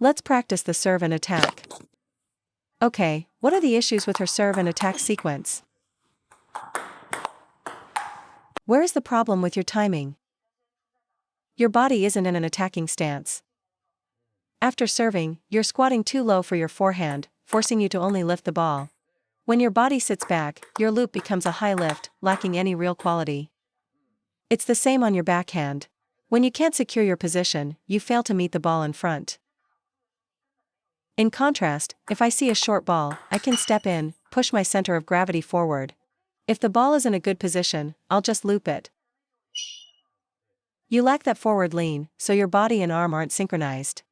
Let's practice the serve and attack. Okay, what are the issues with her serve and attack sequence? Where is the problem with your timing? Your body isn't in an attacking stance. After serving, you're squatting too low for your forehand, forcing you to only lift the ball. When your body sits back, your loop becomes a high lift, lacking any real quality. It's the same on your backhand. When you can't secure your position, you fail to meet the ball in front. In contrast, if I see a short ball, I can step in, push my center of gravity forward. If the ball is in a good position, I'll just loop it. You lack that forward lean, so your body and arm aren't synchronized.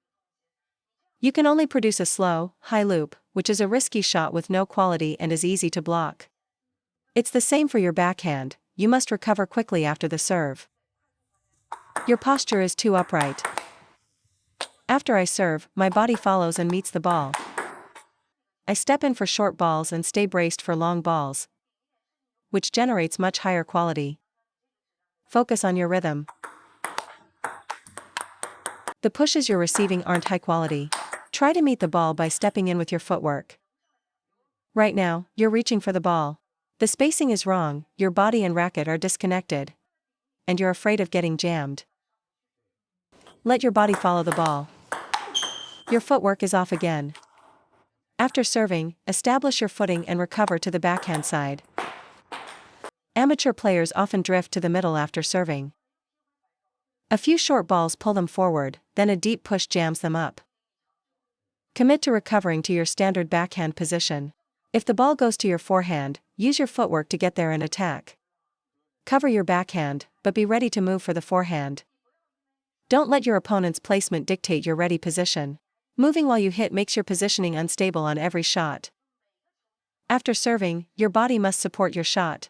You can only produce a slow, high loop, which is a risky shot with no quality and is easy to block. It's the same for your backhand, you must recover quickly after the serve. Your posture is too upright. After I serve, my body follows and meets the ball. I step in for short balls and stay braced for long balls, which generates much higher quality. Focus on your rhythm. The pushes you're receiving aren't high quality. Try to meet the ball by stepping in with your footwork. Right now, you're reaching for the ball. The spacing is wrong, your body and racket are disconnected. And you're afraid of getting jammed. Let your body follow the ball. Your footwork is off again. After serving, establish your footing and recover to the backhand side. Amateur players often drift to the middle after serving. A few short balls pull them forward, then a deep push jams them up. Commit to recovering to your standard backhand position. If the ball goes to your forehand, use your footwork to get there and attack. Cover your backhand, but be ready to move for the forehand. Don't let your opponent's placement dictate your ready position. Moving while you hit makes your positioning unstable on every shot. After serving, your body must support your shot.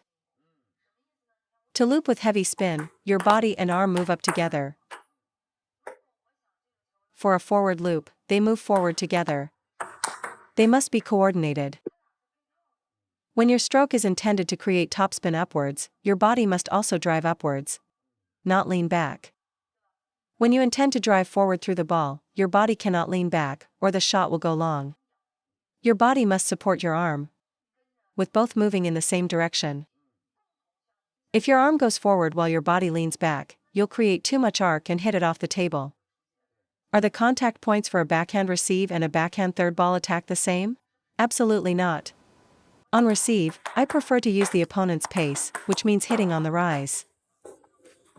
To loop with heavy spin, your body and arm move up together. For a forward loop, they move forward together. They must be coordinated. When your stroke is intended to create topspin upwards, your body must also drive upwards, not lean back. When you intend to drive forward through the ball, your body cannot lean back, or the shot will go long. Your body must support your arm, with both moving in the same direction. If your arm goes forward while your body leans back, you'll create too much arc and hit it off the table. Are the contact points for a backhand receive and a backhand third ball attack the same? Absolutely not. On receive, I prefer to use the opponent's pace, which means hitting on the rise.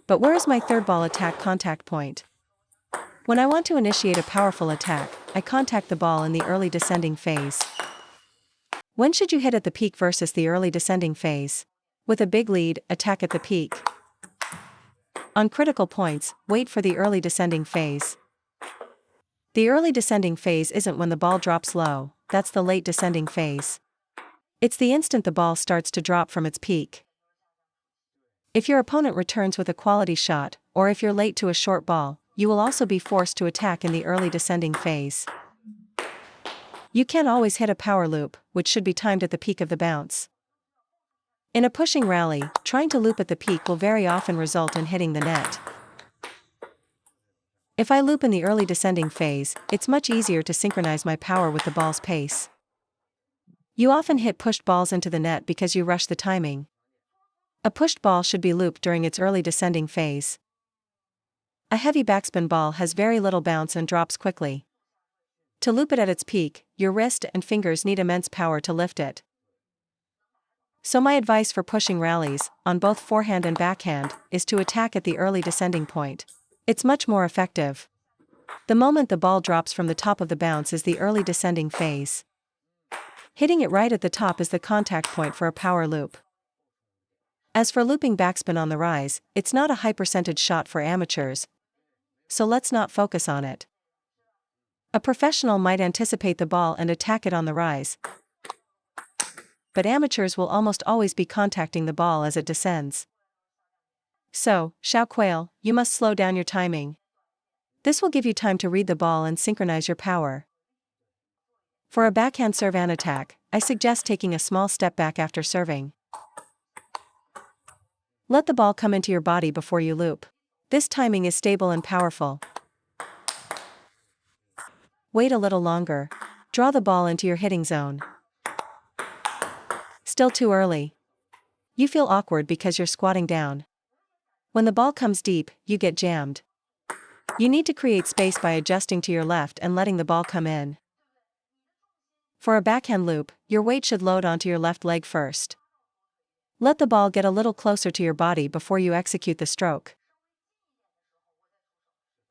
But where is my third ball attack contact point? When I want to initiate a powerful attack, I contact the ball in the early descending phase. When should you hit at the peak versus the early descending phase? With a big lead, attack at the peak. On critical points, wait for the early descending phase. The early descending phase isn't when the ball drops low, that's the late descending phase. It's the instant the ball starts to drop from its peak. If your opponent returns with a quality shot, or if you're late to a short ball, you will also be forced to attack in the early descending phase. You can't always hit a power loop, which should be timed at the peak of the bounce. In a pushing rally, trying to loop at the peak will very often result in hitting the net. If I loop in the early descending phase, it's much easier to synchronize my power with the ball's pace. You often hit pushed balls into the net because you rush the timing. A pushed ball should be looped during its early descending phase. A heavy backspin ball has very little bounce and drops quickly. To loop it at its peak, your wrist and fingers need immense power to lift it. So my advice for pushing rallies, on both forehand and backhand, is to attack at the early descending point. It's much more effective. The moment the ball drops from the top of the bounce is the early descending phase. Hitting it right at the top is the contact point for a power loop. As for looping backspin on the rise, it's not a high percentage shot for amateurs, so let's not focus on it. A professional might anticipate the ball and attack it on the rise, but amateurs will almost always be contacting the ball as it descends. So, Xiao Quail, you must slow down your timing. This will give you time to read the ball and synchronize your power. For a backhand serve and attack, I suggest taking a small step back after serving. Let the ball come into your body before you loop. This timing is stable and powerful. Wait a little longer. Draw the ball into your hitting zone. Still too early. You feel awkward because you're squatting down. When the ball comes deep, you get jammed. You need to create space by adjusting to your left and letting the ball come in. For a backhand loop, your weight should load onto your left leg first. Let the ball get a little closer to your body before you execute the stroke.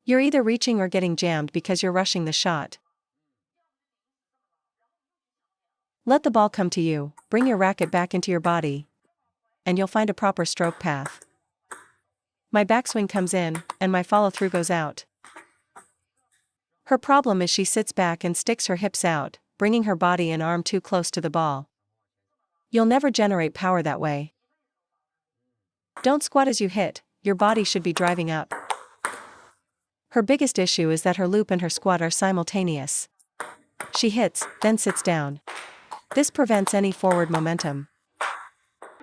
You're either reaching or getting jammed because you're rushing the shot. Let the ball come to you, bring your racket back into your body, and you'll find a proper stroke path. My backswing comes in, and my follow-through goes out. Her problem is she sits back and sticks her hips out, bringing her body and arm too close to the ball. You'll never generate power that way. Don't squat as you hit, your body should be driving up. Her biggest issue is that her loop and her squat are simultaneous. She hits, then sits down. This prevents any forward momentum.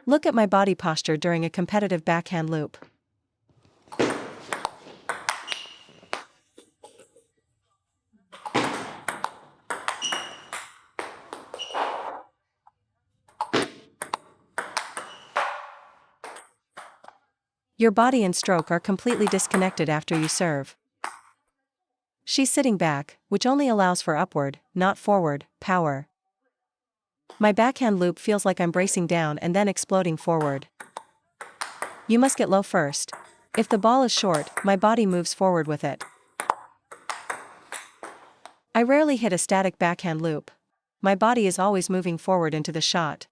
Look at my body posture during a competitive backhand loop. Your body and stroke are completely disconnected after you serve. She's sitting back, which only allows for upward, not forward, power. My backhand loop feels like I'm bracing down and then exploding forward. You must get low first. If the ball is short, my body moves forward with it. I rarely hit a static backhand loop. My body is always moving forward into the shot.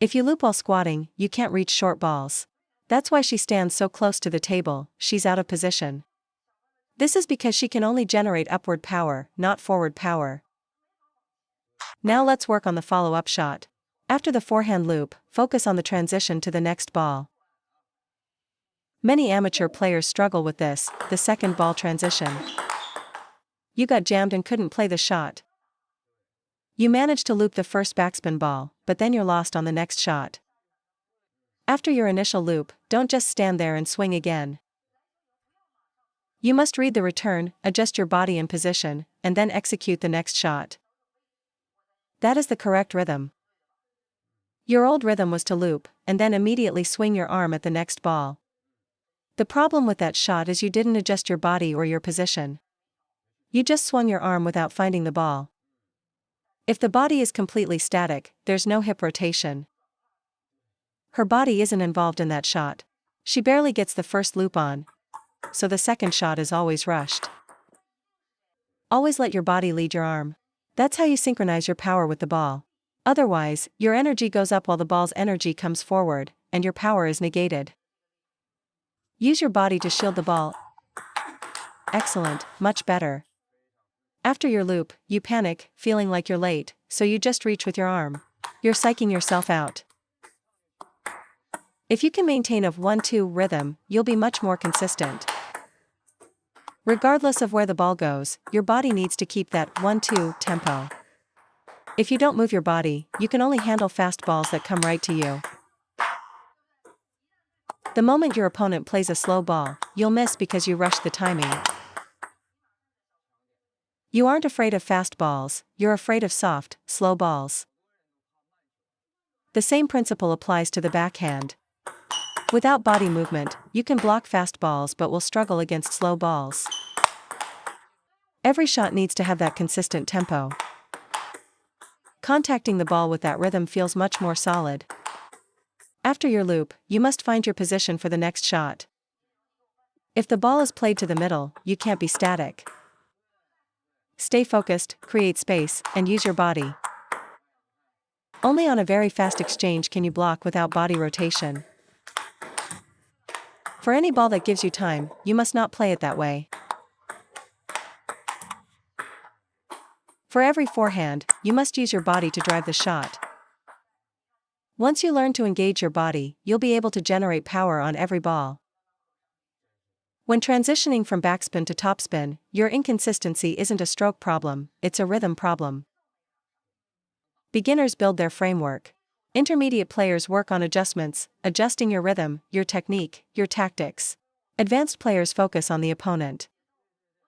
If you loop while squatting, you can't reach short balls. That's why she stands so close to the table, she's out of position. This is because she can only generate upward power, not forward power. Now let's work on the follow-up shot. After the forehand loop, focus on the transition to the next ball. Many amateur players struggle with this, the second ball transition. You got jammed and couldn't play the shot. You managed to loop the first backspin ball, but then you're lost on the next shot. After your initial loop, don't just stand there and swing again. You must read the return, adjust your body and position, and then execute the next shot. That is the correct rhythm. Your old rhythm was to loop, and then immediately swing your arm at the next ball. The problem with that shot is you didn't adjust your body or your position. You just swung your arm without finding the ball. If the body is completely static, there's no hip rotation. Her body isn't involved in that shot. She barely gets the first loop on, so the second shot is always rushed. Always let your body lead your arm. That's how you synchronize your power with the ball. Otherwise, your energy goes up while the ball's energy comes forward, and your power is negated. Use your body to shield the ball. Excellent, much better. After your loop, you panic, feeling like you're late, so you just reach with your arm. You're psyching yourself out. If you can maintain a 1-2 rhythm, you'll be much more consistent. Regardless of where the ball goes, your body needs to keep that 1-2 tempo. If you don't move your body, you can only handle fast balls that come right to you. The moment your opponent plays a slow ball, you'll miss because you rushed the timing. You aren't afraid of fast balls, you're afraid of soft, slow balls. The same principle applies to the backhand. Without body movement, you can block fast balls but will struggle against slow balls. Every shot needs to have that consistent tempo. Contacting the ball with that rhythm feels much more solid. After your loop, you must find your position for the next shot. If the ball is played to the middle, you can't be static. Stay focused, create space, and use your body. Only on a very fast exchange can you block without body rotation. For any ball that gives you time, you must not play it that way. For every forehand, you must use your body to drive the shot. Once you learn to engage your body, you'll be able to generate power on every ball. When transitioning from backspin to topspin, your inconsistency isn't a stroke problem, it's a rhythm problem. Beginners build their framework. Intermediate players work on adjustments, adjusting your rhythm, your technique, your tactics. Advanced players focus on the opponent.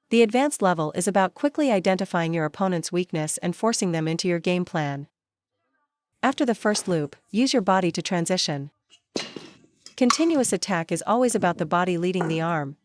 The advanced level is about quickly identifying your opponent's weakness and forcing them into your game plan. After the first loop, use your body to transition. Continuous attack is always about the body leading the arm,